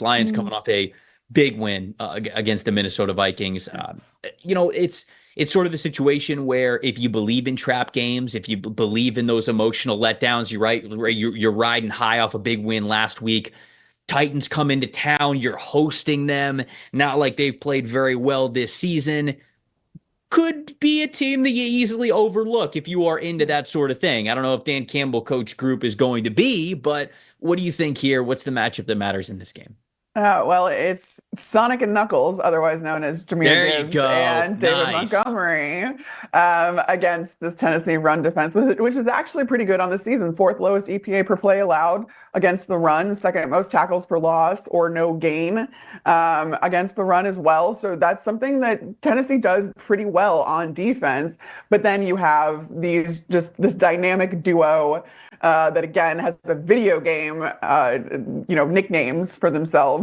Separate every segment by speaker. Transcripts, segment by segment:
Speaker 1: Lions coming off a big win against the Minnesota Vikings. It's sort of a situation where if you believe in trap games, if you believe in those emotional letdowns, you're riding high off a big win last week. Titans come into town, you're hosting them. Not like they've played very well this season. Could be a team that you easily overlook if you are into that sort of thing. I don't know if Dan Campbell coach group is going to be, but what do you think here? What's the matchup that matters in this game?
Speaker 2: Well, it's Sonic and Knuckles, otherwise known as
Speaker 1: There
Speaker 2: Jameer
Speaker 1: you
Speaker 2: Gibbs
Speaker 1: go.
Speaker 2: and David
Speaker 1: Nice.
Speaker 2: Montgomery, against this Tennessee run defense, which is actually pretty good on the season. Fourth lowest EPA per play allowed against the run, second most tackles for loss or no gain against the run as well. So that's something that Tennessee does pretty well on defense. But then you have this dynamic duo that again has a video game, nicknames for themselves.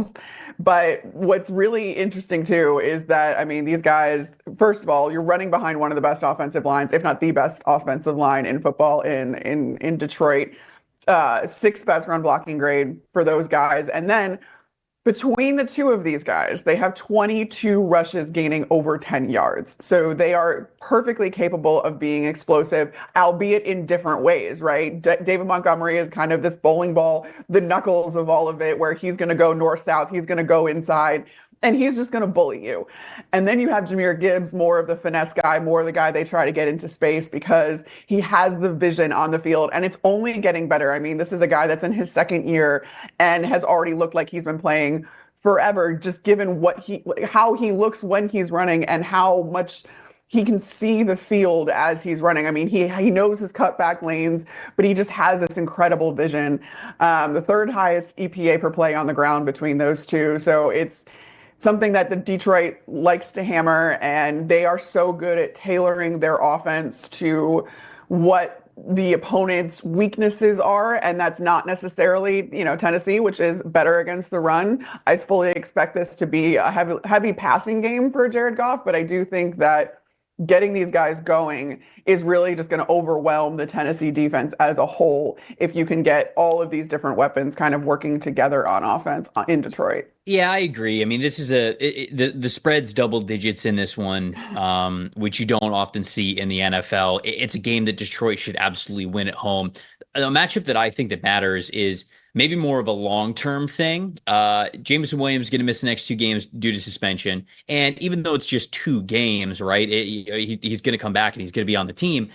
Speaker 2: But what's really interesting too is that, I mean, these guys, first of all, you're running behind one of the best offensive lines, if not the best offensive line in football in Detroit. Sixth best run blocking grade for those guys. And then between the two of these guys, they have 22 rushes gaining over 10 yards. So they are perfectly capable of being explosive, albeit in different ways, right? David Montgomery is kind of this bowling ball, the knuckles of all of it, where he's going to go north-south, he's going to go inside, and he's just going to bully you. And then you have Jameer Gibbs, more of the finesse guy, more of the guy they try to get into space because he has the vision on the field, and it's only getting better. I mean, this is a guy that's in his second year and has already looked like he's been playing forever, just given how he looks when he's running and how much he can see the field as he's running. I mean, he knows his cutback lanes, but he just has this incredible vision. The third highest EPA per play on the ground between those two. So it's something that the Detroit likes to hammer, and they are so good at tailoring their offense to what the opponent's weaknesses are, and that's not necessarily, Tennessee, which is better against the run. I fully expect this to be a heavy passing game for Jared Goff, but I do think that getting these guys going is really just going to overwhelm the Tennessee defense as a whole if you can get all of these different weapons kind of working together on offense in Detroit.
Speaker 1: Yeah, I agree. I mean, this is the spread's double digits in this one, which you don't often see in the NFL. It's a game that Detroit should absolutely win at home. A matchup that I think that matters is maybe more of a long-term thing. Jameson Williams is going to miss the next 2 games due to suspension. And even though it's just 2 games, right, he's going to come back and he's going to be on the team.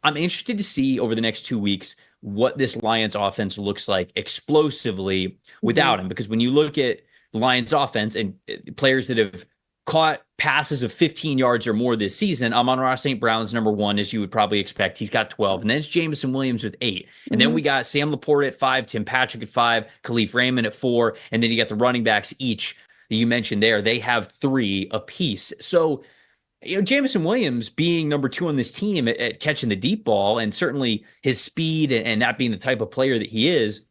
Speaker 1: I'm interested to see over the next 2 weeks what this Lions offense looks like explosively without him. Because when you look at the Lions offense and players that have caught passes of 15 yards or more this season, Amon-Ra St. Brown's number 1, as you would probably expect. He's got 12. And then it's Jameson Williams with 8. And then we got Sam Laporta at 5, Tim Patrick at 5, Khalif Raymond at 4. And then you got the running backs each that you mentioned there. They have 3 apiece. So, Jameson Williams being number 2 on this team at catching the deep ball, and certainly his speed and that being the type of player that he is,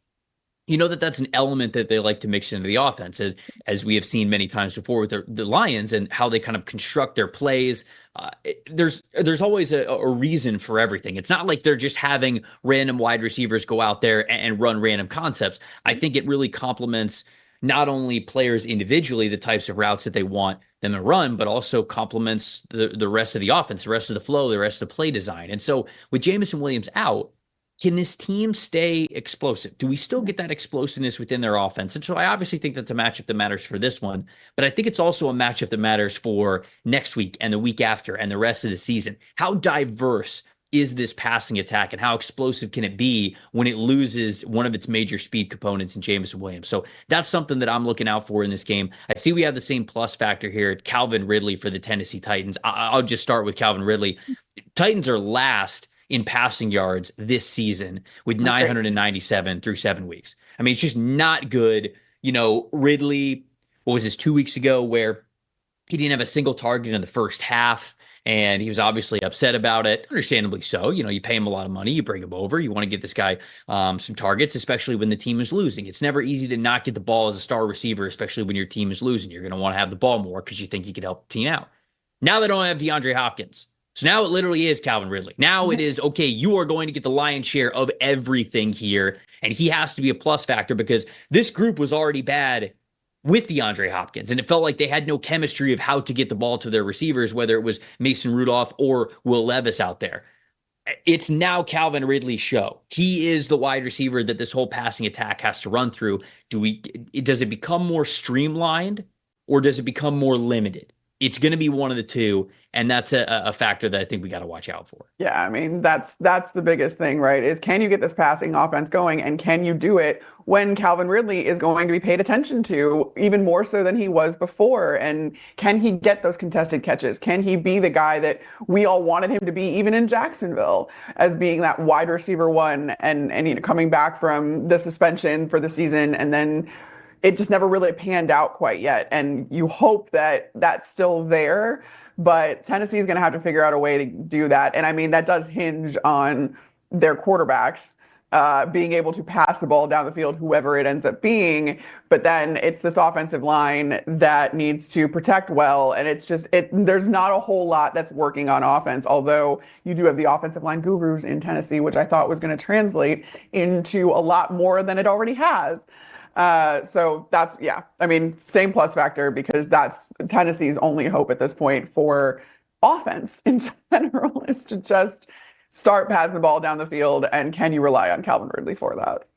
Speaker 1: that's an element that they like to mix into the offense, as we have seen many times before with the Lions and how they kind of construct their plays. There's always a reason for everything. It's not like they're just having random wide receivers go out there and run random concepts. I think it really complements not only players individually, the types of routes that they want them to run, but also complements the rest of the offense, the rest of the flow, the rest of the play design. And so with Jameson Williams out, can this team stay explosive? Do we still get that explosiveness within their offense? And so I obviously think that's a matchup that matters for this one, but I think it's also a matchup that matters for next week and the week after and the rest of the season. How diverse is this passing attack, and how explosive can it be when it loses one of its major speed components in Jameson Williams? So that's something that I'm looking out for in this game. I see we have the same plus factor here, Calvin Ridley for the Tennessee Titans. I'll just start with Calvin Ridley. Titans are last in passing yards this season with 997 through 7 weeks. I mean, it's just not good. Ridley, what was this, 2 weeks ago, where he didn't have a single target in the first half, and he was obviously upset about it, understandably so. You pay him a lot of money, you bring him over, you want to get this guy some targets, especially when the team is losing. It's never easy to not get the ball as a star receiver, especially when your team is losing. You're going to want to have the ball more because you think you could help the team out. Now they don't have DeAndre Hopkins. So now it literally is Calvin Ridley. Now it is, okay, you are going to get the lion's share of everything here, and he has to be a plus factor because this group was already bad with DeAndre Hopkins. And it felt like they had no chemistry of how to get the ball to their receivers, whether it was Mason Rudolph or Will Levis out there. It's now Calvin Ridley's show. He is the wide receiver that this whole passing attack has to run through. Does it become more streamlined or does it become more limited? It's going to be one of the two, and that's a factor that I think we got to watch out for.
Speaker 2: Yeah, I mean, that's the biggest thing, right? Is can you get this passing offense going, and can you do it when Calvin Ridley is going to be paid attention to even more so than he was before? And can he get those contested catches? Can he be the guy that we all wanted him to be, even in Jacksonville, as being that wide receiver one, and you know, coming back from the suspension for the season, and then it just never really panned out quite yet. And you hope that that's still there, but Tennessee is going to have to figure out a way to do that. And I mean, that does hinge on their quarterbacks being able to pass the ball down the field, whoever it ends up being. But then it's this offensive line that needs to protect well. And there's not a whole lot that's working on offense, although you do have the offensive line gurus in Tennessee, which I thought was going to translate into a lot more than it already has. So that's, yeah, I mean, same plus factor, because that's Tennessee's only hope at this point for offense in general, is to just start passing the ball down the field. And can you rely on Calvin Ridley for that?